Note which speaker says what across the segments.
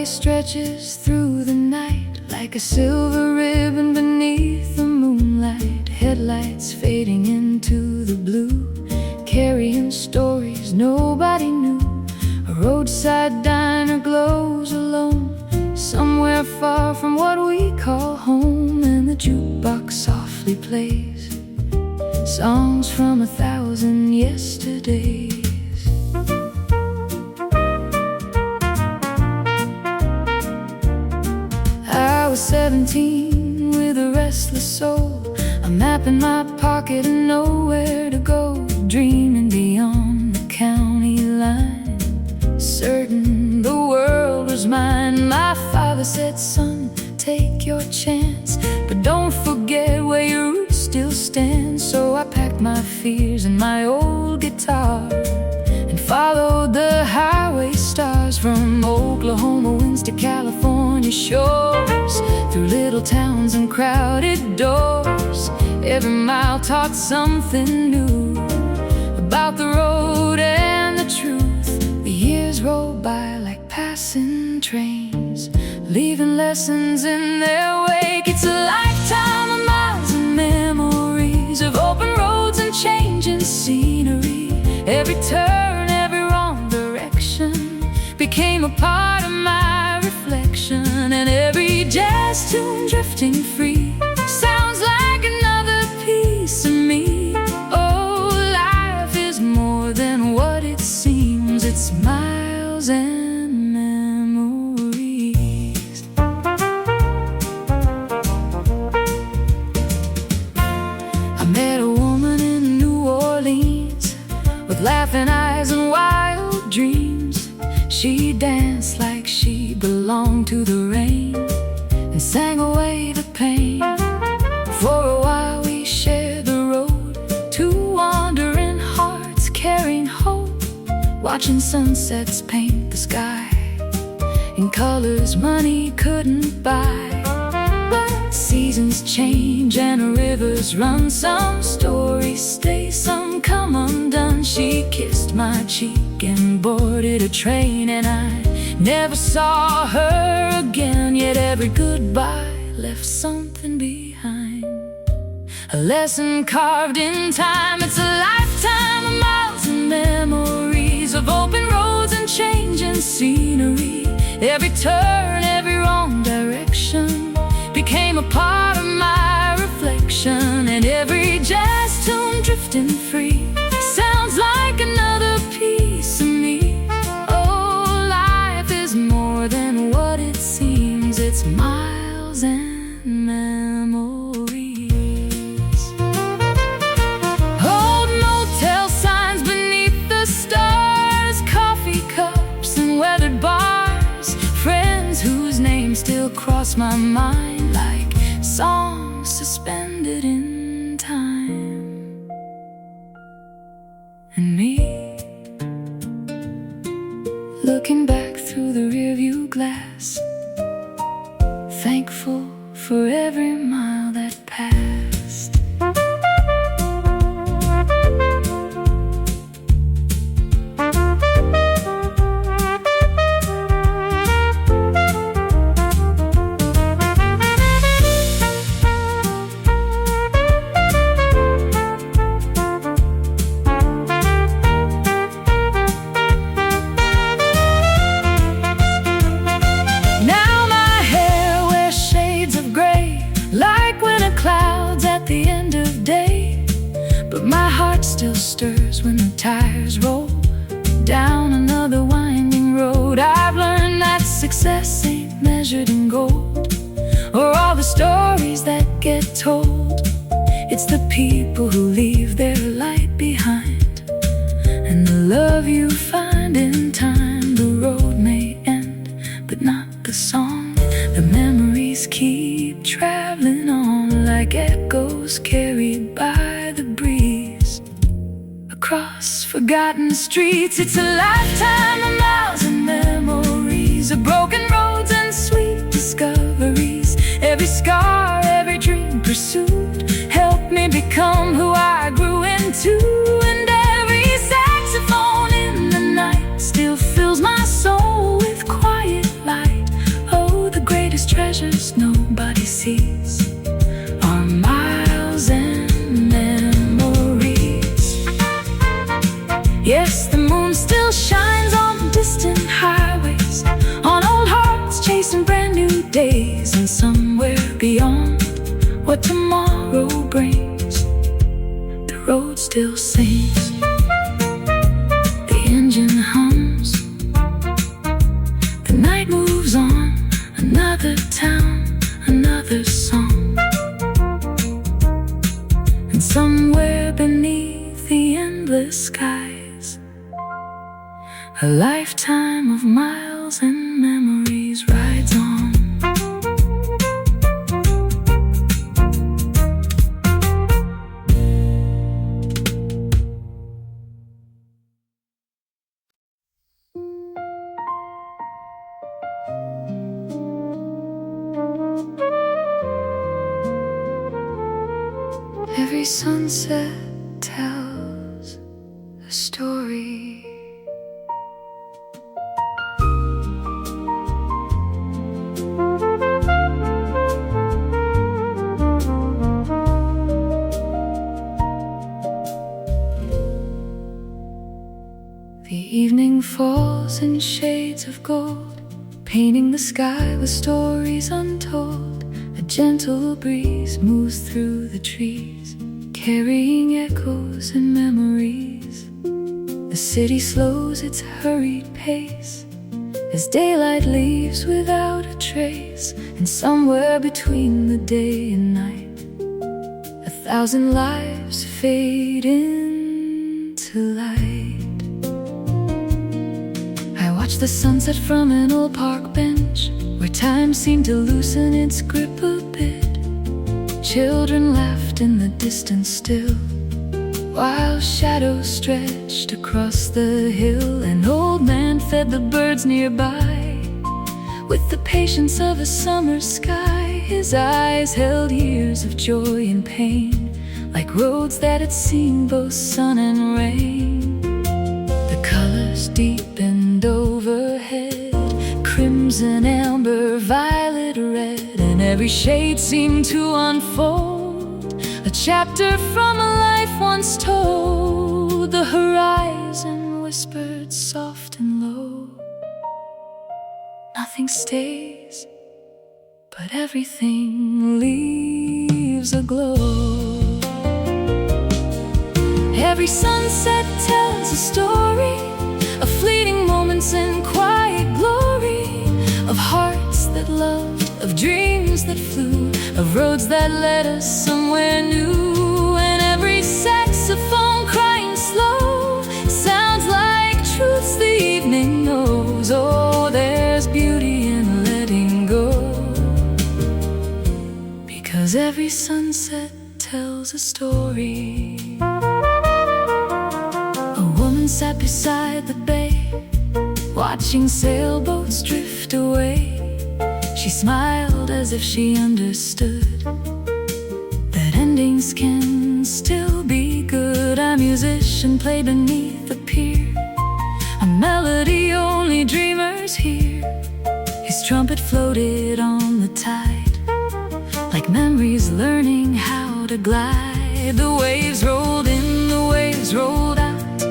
Speaker 1: stretches through the night like a silver ribbon beneath the moonlight. Headlights fading into the blue, carrying stories nobody knew. A roadside diner glows alone, somewhere far from what we call home. And the jukebox softly plays songs from 1,000 yesterdays. I was 17 with a restless soul, a map in my pocket and nowhere to go. Dreaming beyond the county line, certain the world was mine. My father said, son, take your chance, but don't forget where your roots still stand. So I packed my fears and my old guitar and followed the highway stars, from Oklahoma winds to California shores, through little towns and crowded doors. Every mile taught something new about the road and the truth. The years rolled by like passing trains, leaving lessons in their wake. It's a lifetime of miles and memories of open roads and changing scenery. Every turn, every wrong direction became a part of my reflection. And every jazz tune drifting free sounds like another piece of me. Oh, life is more than what it seems. It's miles and memories. I met a woman in New Orleans with laughing eyes and wild dreams. She danced like she belonged to the rain and sang away the pain. For a while we shared the road, two wandering hearts carrying hope, watching sunsets paint the sky in colors money couldn't buy. But seasons change and rivers run, some stories stay, some come undone. She kissed my cheek and boarded a train, and I never saw her again. Yet every goodbye left something behind, a lesson carved in time. It's a lifetime of miles and memories of open roads and changing scenery. Every turn, every wrong direction became a part of my reflection. And every jazz tune drifting free sounds like another piece of me. Oh, life is more than what it seems. It's miles and memories. Old motel signs beneath the stars, coffee cups and weathered bars, friends whose names still cross my mind like songs suspended in time. And me, looking back through the rearview glass, thankful for every mile that passed. My heart still stirs when the tires roll down another winding road. I've learned that success ain't measured in gold or all the stories that get told. It's the people who leave their light behind and the love you find in time. The road may end, but not the song. The memories keep traveling on like echoes carried by the breeze across forgotten streets. It's a lifetime of miles and memories of broken roads and sweet discoveries. Every scar, every dream pursued helped me become who I grew into. And every saxophone in the night still fills my soul with quiet light. days, and somewhere beyond what tomorrow brings, the road still sings, the engine hums, the night moves on, another town, another song. And somewhere beneath the endless skies, a lifetime of miles and memories rides on. Every sunset tells a story. The evening falls in shades of gold, painting the sky with stories untold. A gentle breeze moves through the trees, carrying echoes and memories. The city slows its hurried pace as daylight leaves without a trace. And somewhere between the day and night, 1,000 lives fade into light. I watch the sunset from an old park bench, where time seemed to loosen its grip a bit. Children laughed in the distance still, while shadows stretched across the hill. An old man fed the birds nearby with the patience of a summer sky. His eyes held years of joy and pain, like roads that had seen both sun and rain. The colors deepened overhead, crimson, amber, violet, red, and every shade seemed to unfold a chapter from a life once told. The horizon whispered soft and low, nothing stays, but everything leaves a glow. Every sunset tells a story of fleeting moments and quiet glory, of hearts that loved, of dreams that flew, of roads that led us somewhere new. And every saxophone crying slow sounds like truths the evening knows. Oh, there's beauty in letting go, because every sunset tells a story. A woman sat beside the bay, watching sailboats drift away. She smiled as if she understood that endings can still be good. A musician played beneath the pier, a melody only dreamers hear. His trumpet floated on the tide, like memories learning how to glide. The waves rolled in, the waves rolled out,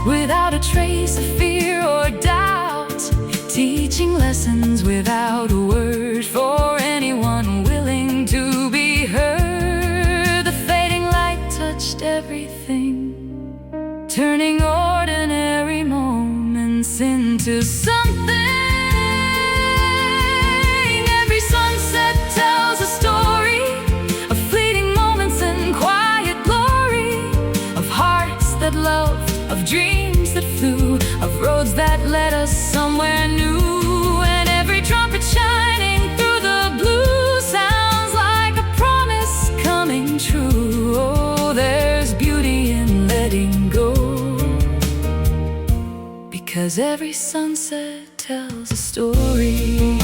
Speaker 1: without a trace of fear or doubt, teaching lessons without a word for anyone willing to be heard. The fading light touched everything, turning ordinary moments into something. Every sunset tells a story of fleeting moments and quiet glory, of hearts that loved, of dreams that flew, of roads that led us somewhere new. And every trumpet shining through the blue sounds like a promise coming true. Oh, there's beauty in letting go, because every sunset tells a story.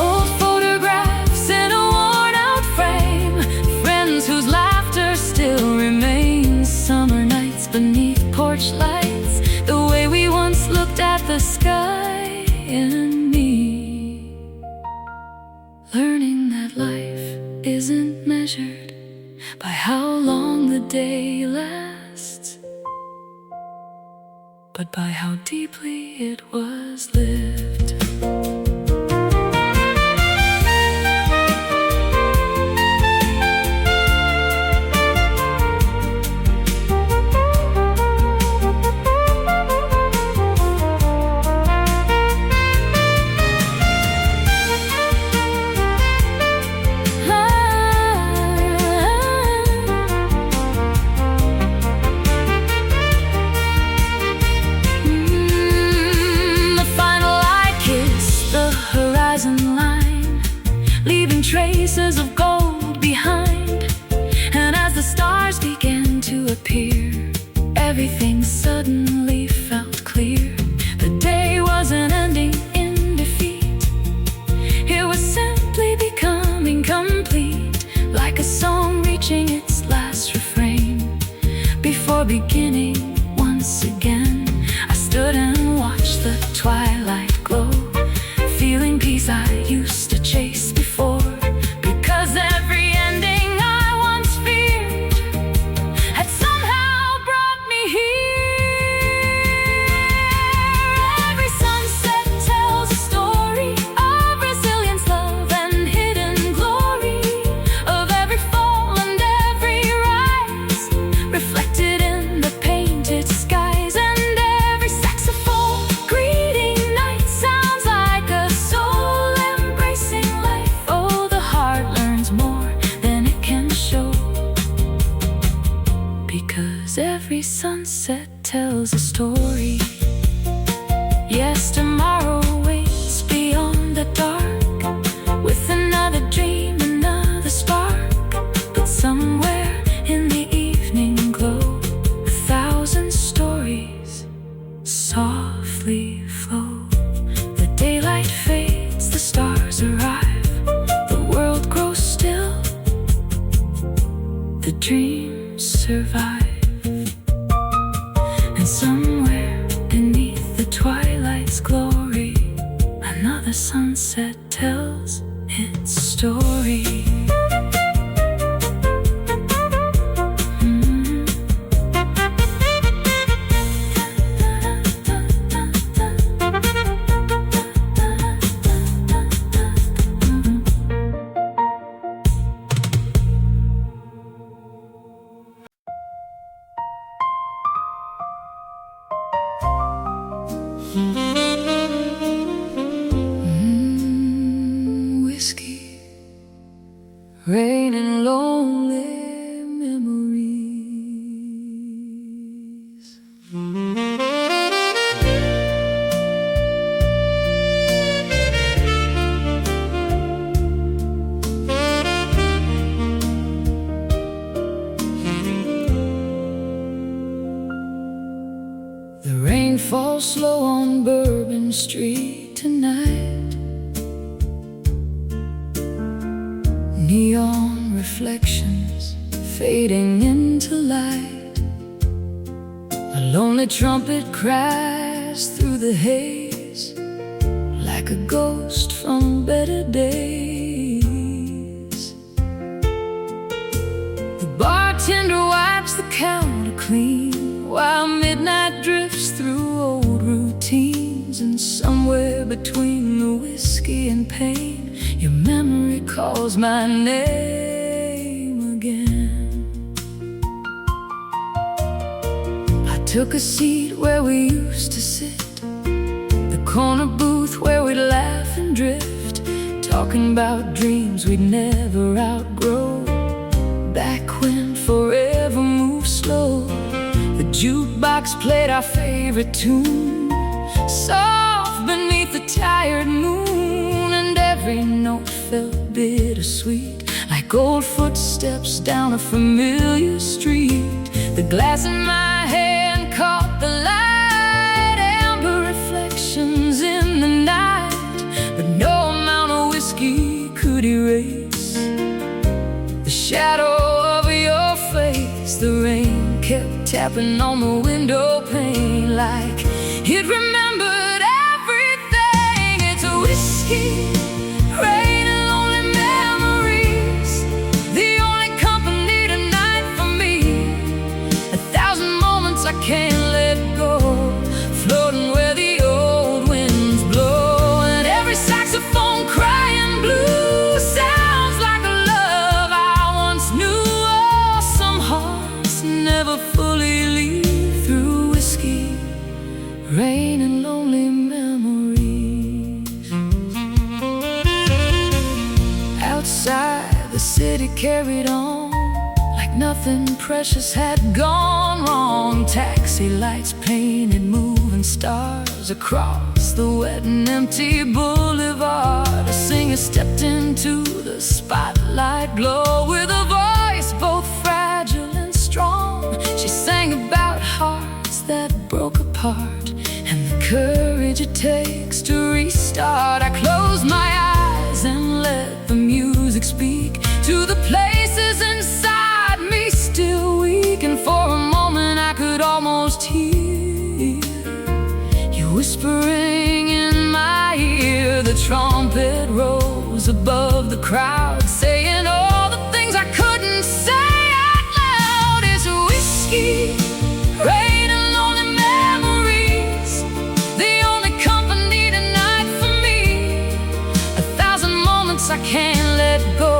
Speaker 1: Old photographs in a worn-out frame, friends whose laughter still remains. Summer nights beneath porch lights, the way we once looked at the sky. And me, learning that life isn't measured by how long the day lasts, but by how deeply it was lived. Traces of gold behind, and as the stars began to appear, everything suddenly felt clear. The day wasn't ending in defeat, it was simply becoming complete, like a song reaching its last refrain. Before beginning once again, I stood and watched the twilight glow, feeling peace I used to chase before. Every ending I once feared had somehow brought me here. Every sunset tells a story of resilience, love, and hidden glory, of every fall and every rise, reflected in the painted skies. And every saxophone greeting night sounds like a soul embracing life. Oh, the heart learns more than it can show, because every sunset tells a story. Yes, tomorrow waits beyond the dark, with another dream, another spark. But somewhere in the evening glow, 1,000 stories softly flow. The daylight fades, the stars arrive, the world grows still, the dreams survive. And somewhere beneath the twilight's glory, another sunset tells its story. Whiskey, rain, and lonely memories. The rain falls slow on Bourbon Street tonight. Neon reflections fading into light. A lonely trumpet cries through the haze, like a ghost from better days. The bartender wipes the counter clean, while midnight drifts through old routines. And somewhere between the whiskey and pain, your memory calls my name again. I took a seat where we used to sit, the corner booth where we'd laugh and drift, talking about dreams we'd never outgrow. Back when forever moved slow, the jukebox played our favorite tune, soft beneath the tired moon. And every note felt bittersweet, like old footsteps down a familiar street. The glass in my hand caught the light, amber reflections in the night, but no amount of whiskey could erase the shadow of your face. The rain kept tapping on the window pane, like it remembered everything. It's a whiskey, rain, and lonely memories, the only company tonight for me. 1,000 moments I can't let go, floating where the old winds blow. And rain and lonely memories. Outside, the city carried on like nothing precious had gone wrong. Taxi lights painted moving stars across the wet and empty boulevard. A singer stepped into the spotlight glow with a voice both fragile and strong. She sang about hearts that broke apart and the courage it takes to restart. I closed my eyes and let the music speak to the places inside me still weak. And for a moment I could almost hear you whispering in my ear. The trumpet rose above the crowd, saying all the things I couldn't say out loud. It's whiskey, rain and lonely memories, the only company tonight for me. 1,000 moments I can't let go,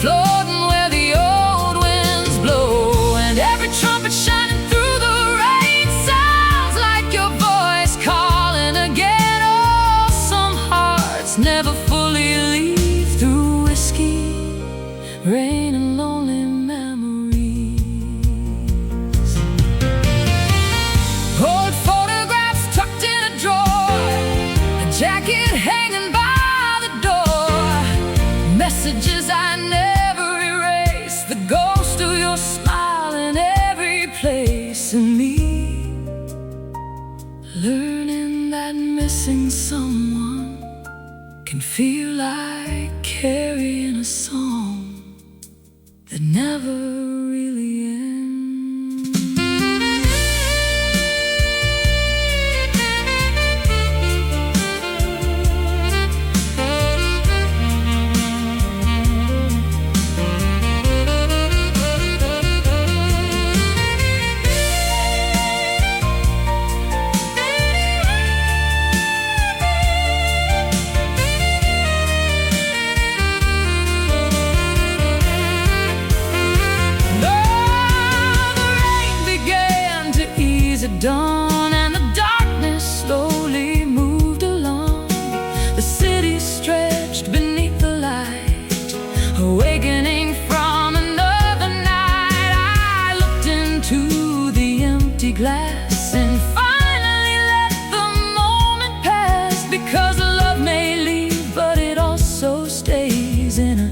Speaker 1: floating where the old winds blow. And every trumpet shining through the rain sounds like your voice calling again. Oh, some hearts never fully leave through whiskey, rain and lonely memories. Old photographs tucked in a drawer, a jacket hanging by the door, messages I never erase, the ghost of your smile in every place in me. Learning that missing someone can feel like carrying a song that never really ends. Dawn and the darkness slowly moved along. The city stretched beneath the light, awakening from another night. I looked into the empty glass and finally let the moment pass, because love may leave, but it also stays in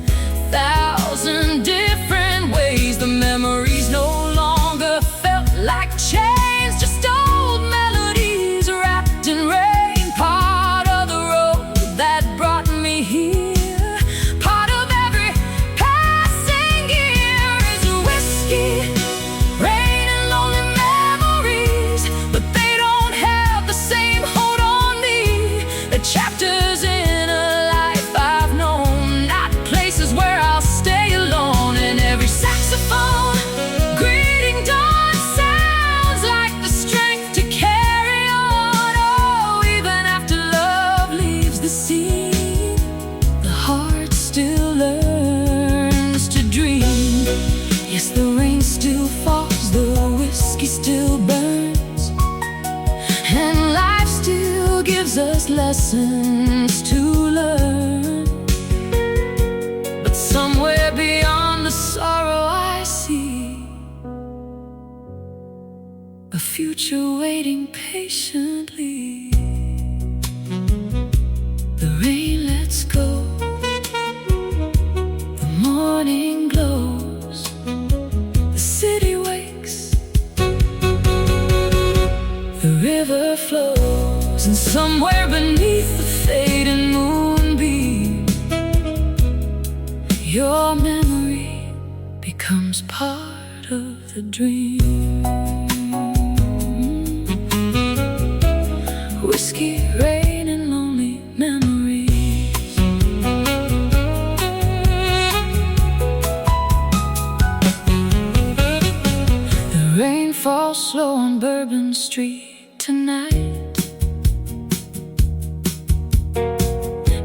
Speaker 1: 1,000 different ways. The memories no longer felt like chains, just old melodies wrapped in rain. Part of the road that brought me here, part of every passing year is whiskey, rain and lonely memories. But they don't have the same hold on me. The chapters in a life I've known, not places where I'll stay alone. And every saxophone greeting dawn sounds like the strength to carry on. Oh, even after love leaves the scene, the heart still learns to dream. Yes, the rain still falls, the whiskey still burns, and life still gives us lessons to learn. But somewhere beyond the sorrow I see a future waiting patiently. The rain lets go, the morning glows, the city wakes, the river flows, and somewhere beneath the fading moonbeam, your memory becomes part of the dream. Whiskey, rain and lonely memories. The rain falls slow on Bourbon Street tonight.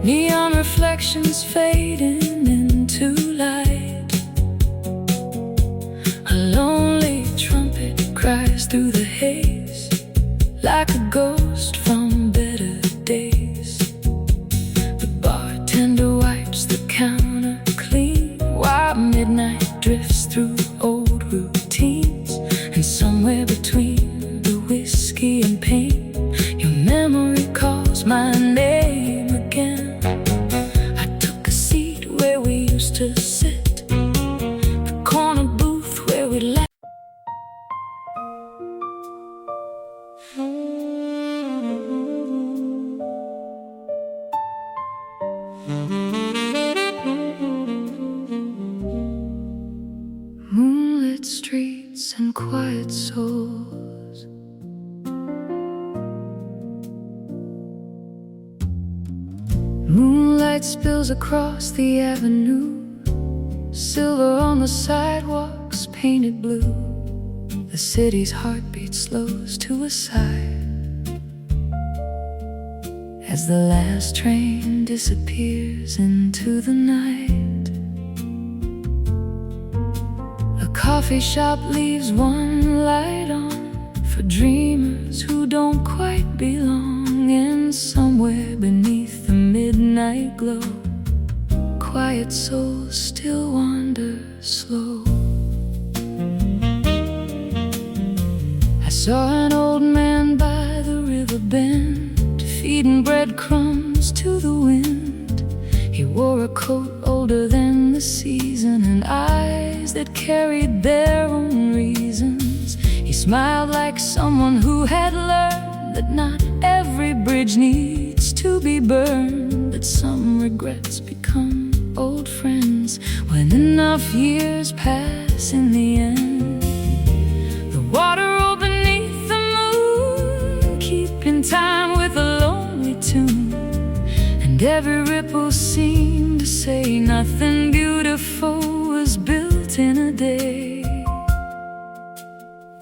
Speaker 1: Neon reflections fading into light. A lonely trumpet cries through the haze like a ghost my name again. I took a seat where we used to sit, the corner booth where we laughed. Moonlit streets and quiet souls, moonlight spills across the avenue, silver on the sidewalks painted blue. The city's heartbeat slows to a sigh as the last train disappears into the night. A coffee shop leaves one light on for dreamers who don't quite belong. And somewhere beneath the midnight glow, quiet souls still wander slow. I saw an old man by the river bend, feeding breadcrumbs to the wind. He wore a coat older than the season and eyes that carried their own reasons. He smiled like someone who had learned that not every bridge needs to be burned, that some regrets become old friends when enough years pass in the end. The water rolled beneath the moon, keeping time with a lonely tune, and every ripple seemed to say nothing beautiful was built in a day.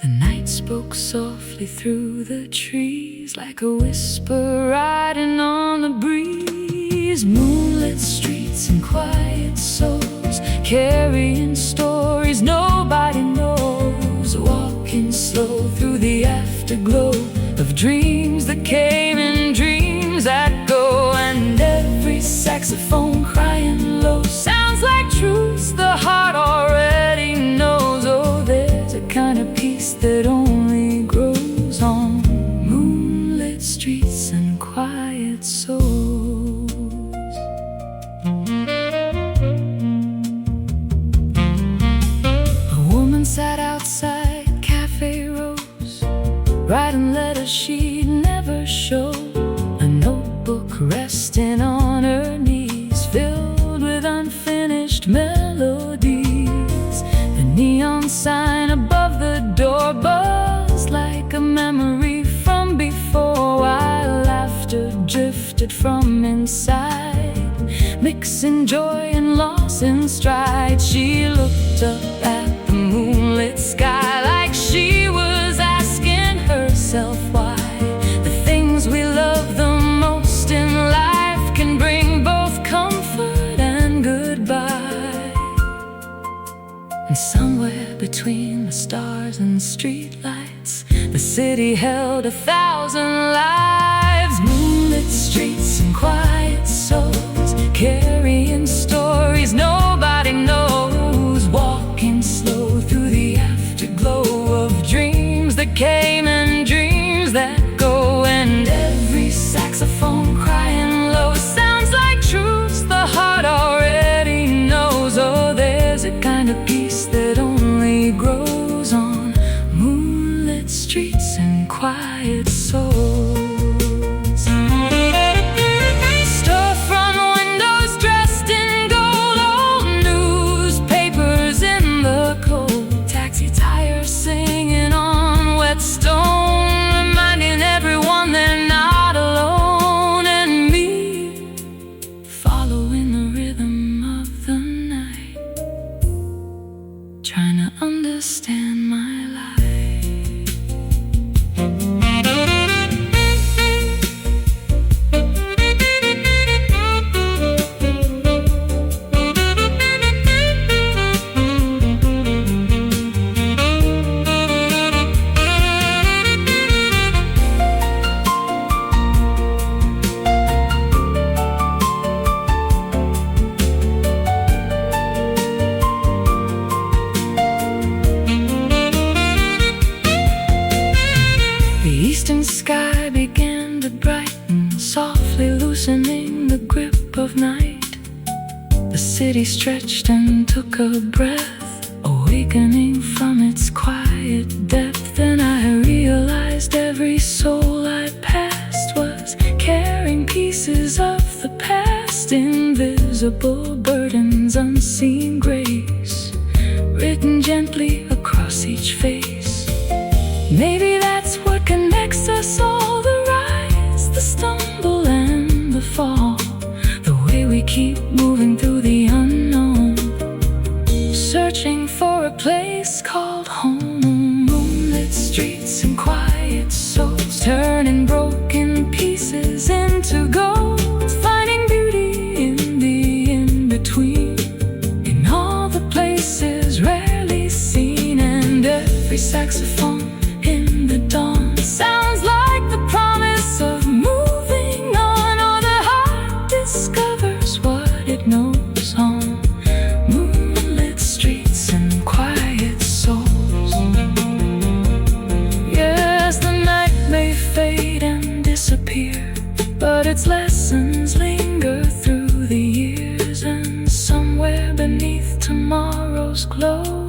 Speaker 1: The night spoke softly through the trees, like a whisper riding on the breeze. Moonlit streets and quiet souls, carrying stories nobody knows, walking slow through the afterglow of dreams that came and dreams that go. And every saxophone crying low sounds like truths the heart already knows. Oh, there's a kind of peace that only grows on moonlit streets and quiet souls. A woman sat outside Cafe Rose, writing letters she'd never show, a notebook resting on her knees, filled with unfinished melodies. The neon sign above the door buzzed like a memory from before, while laughter drifted from inside, mixing joy and loss in stride. She looked up at the moonlit sky like she was asking herself why the things we love the most in life can bring both comfort and goodbye. And somewhere between the stars and streetlights, the city held 1,000 lives. Moonlit streets and quiet souls, carrying stories nobody knows, walking slow through the afterglow of dreams that came and dreams that go. And every saxophone crying low sounds like truths the heart already knows. Oh, there's a kind of peace that only grows on moonlit streets and quiet souls. Storefront windows dressed in gold, old newspapers in the cold, taxi tires singing on wet stone, reminding everyone they're not alone. And me, following the rhythm of the night, trying to understand my life. The eastern sky began to brighten, soft city stretched and took a breath, awakening from its quiet depth. And I realized every soul I passed was carrying pieces of the past, invisible burdens, unseen grace, written gently across each face. Maybe that's what connects us all, the rise, the stumble, and the fall, the way we keep moving through the unknown, searching for a place called home. Moonlit streets and quiet souls, turning broken pieces into gold, finding beauty in the in-between, in all the places rarely seen. And every saxophone in the dawn sounds like the promise of moving on, or the heart discovers what it knows on moonlit streets and quiet souls. Yes, the night may fade and disappear, but its lessons linger through the years. And somewhere beneath tomorrow's glow,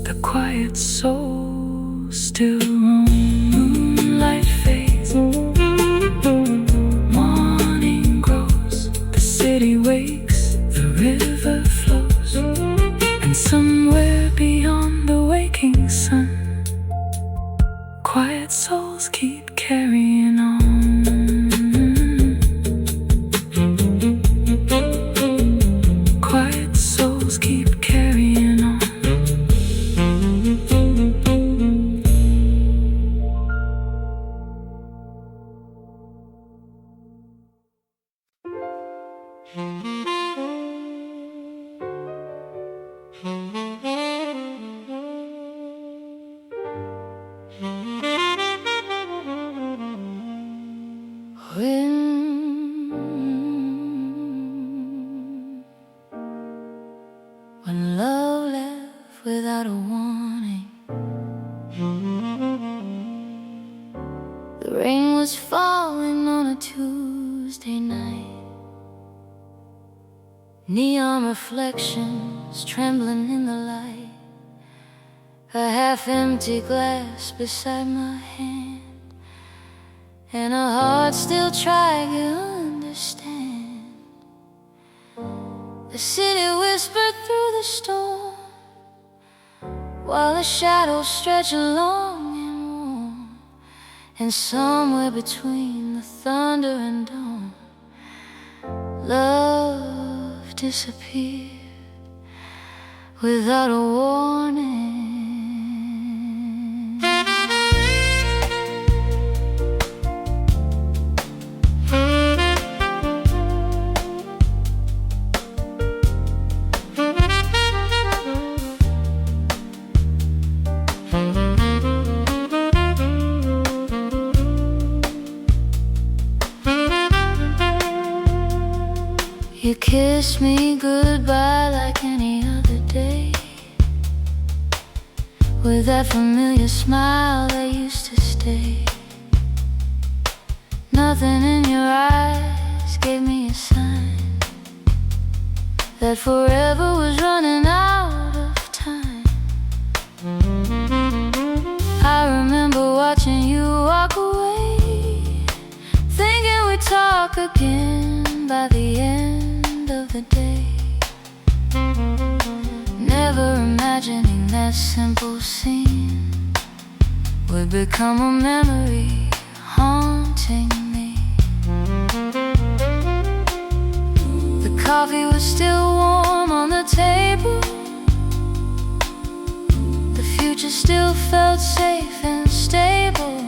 Speaker 1: the quiet soul still roam. Moonlight fades, morning grows, the city wakes, the river flows, and somewhere beyond the waking sun, quiet souls keep carrying on. Quiet souls keep carrying on. When love left without a warning, the rain was falling on a Tuesday night, neon reflections trembling in the light, a half-empty glass beside my hand, and a heart still trying to understand. The city whispered through the storm, while the shadows stretch long and warm, and somewhere between the thunder and dawn, love disappeared without a warning. You kissed me goodbye like any other day, with that familiar smile that used to stay. Nothing in your eyes gave me a sign that forever was running out of time. I remember watching you walk away, thinking we'd talk again by the end of the day, never imagining that simple scene would become a memory haunting me. The coffee was still warm on the table, the future still felt safe and stable,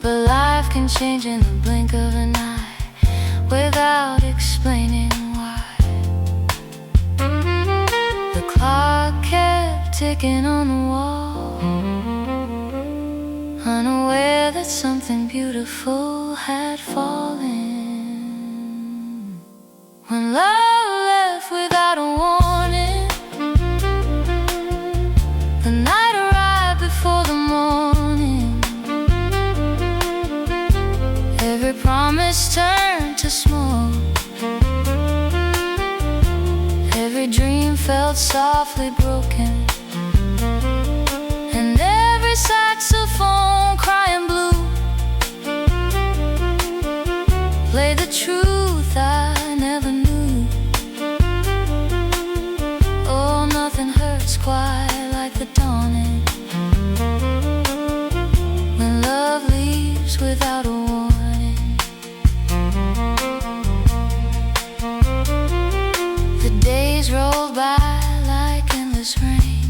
Speaker 1: but life can change in the blink of an eye without explaining why. The clock kept ticking on the wall, unaware that something beautiful had fallen. When love left without a warning, the night arrived before the morning. Every promise turned to smoke, Every dream felt softly broken, and every saxophone crying blue played the truth I never knew. Oh, nothing hurts quite like the dawning, when love leaves without a warning. The days rolled by like endless rain,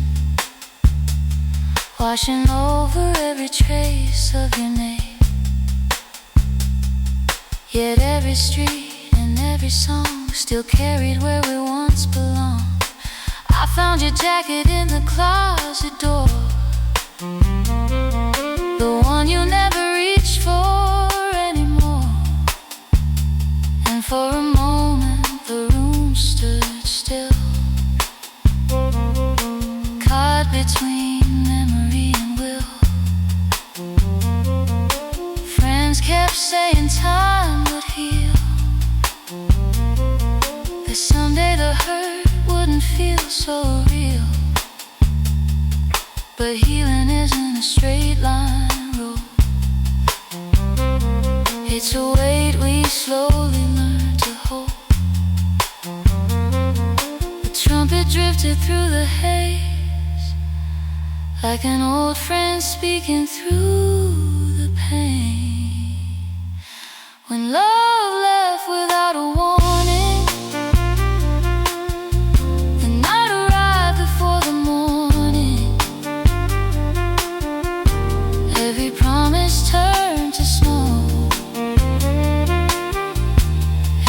Speaker 1: washing over every trace of your name. Yet every street and every song still carried where we once belonged. I found your jacket in the closet door, the one you never reached for anymore. And for a moment the room stood still, caught between memory and will. Friends kept saying time would heal, that someday the hurt wouldn't feel so real. But healing isn't a straight line road, it's a weight we slowly learn to hold. The trumpet drifted through the haze, like an old friend speaking through the pain. When love left without a warning, the night arrived before the morning. Every promise turned to snow,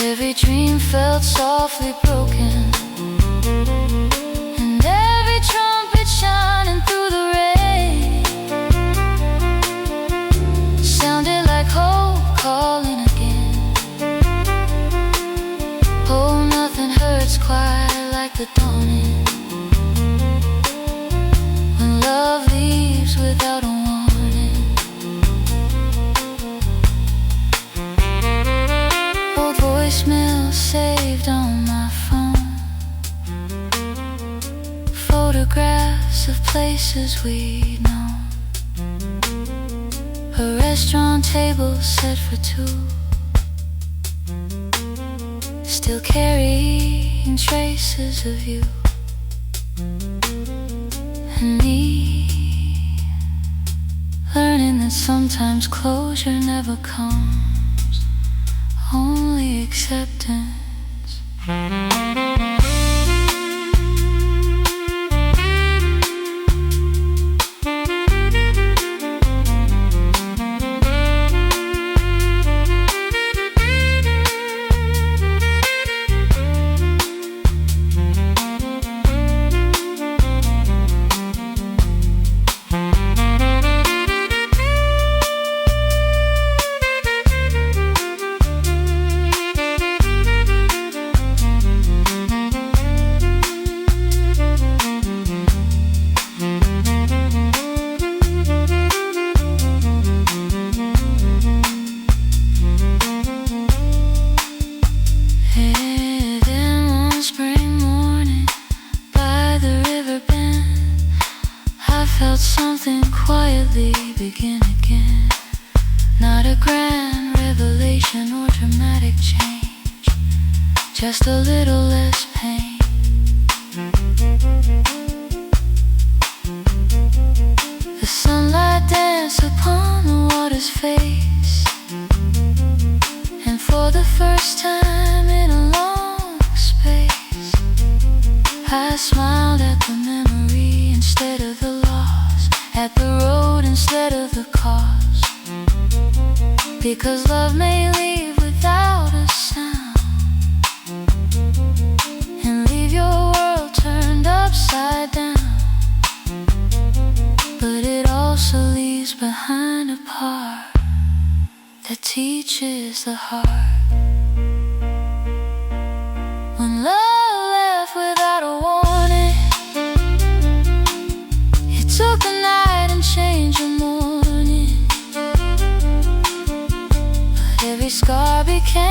Speaker 1: every dream felt softly broken, and every trumpet shining through the rain sounded like hope calling again. Oh, nothing hurts quite like the dawning, when love leaves without a warning. Old voicemail saved on my phone, photographs of places we'd known, a restaurant table set for two, still carrying traces of you and me, learning that sometimes closure never comes, only acceptance. Felt something quietly begin again, not a grand revelation or dramatic change, just a little less pain. The sunlight danced upon the water's face, and for the first time in a long space, I smiled at the memory instead of the loss, at the road instead of the cause. Because love may leave without a sound, and leave your world turned upside down, but it also leaves behind a part that teaches the heart. When love left without a warning, it took the night and changed the morning, but every scar became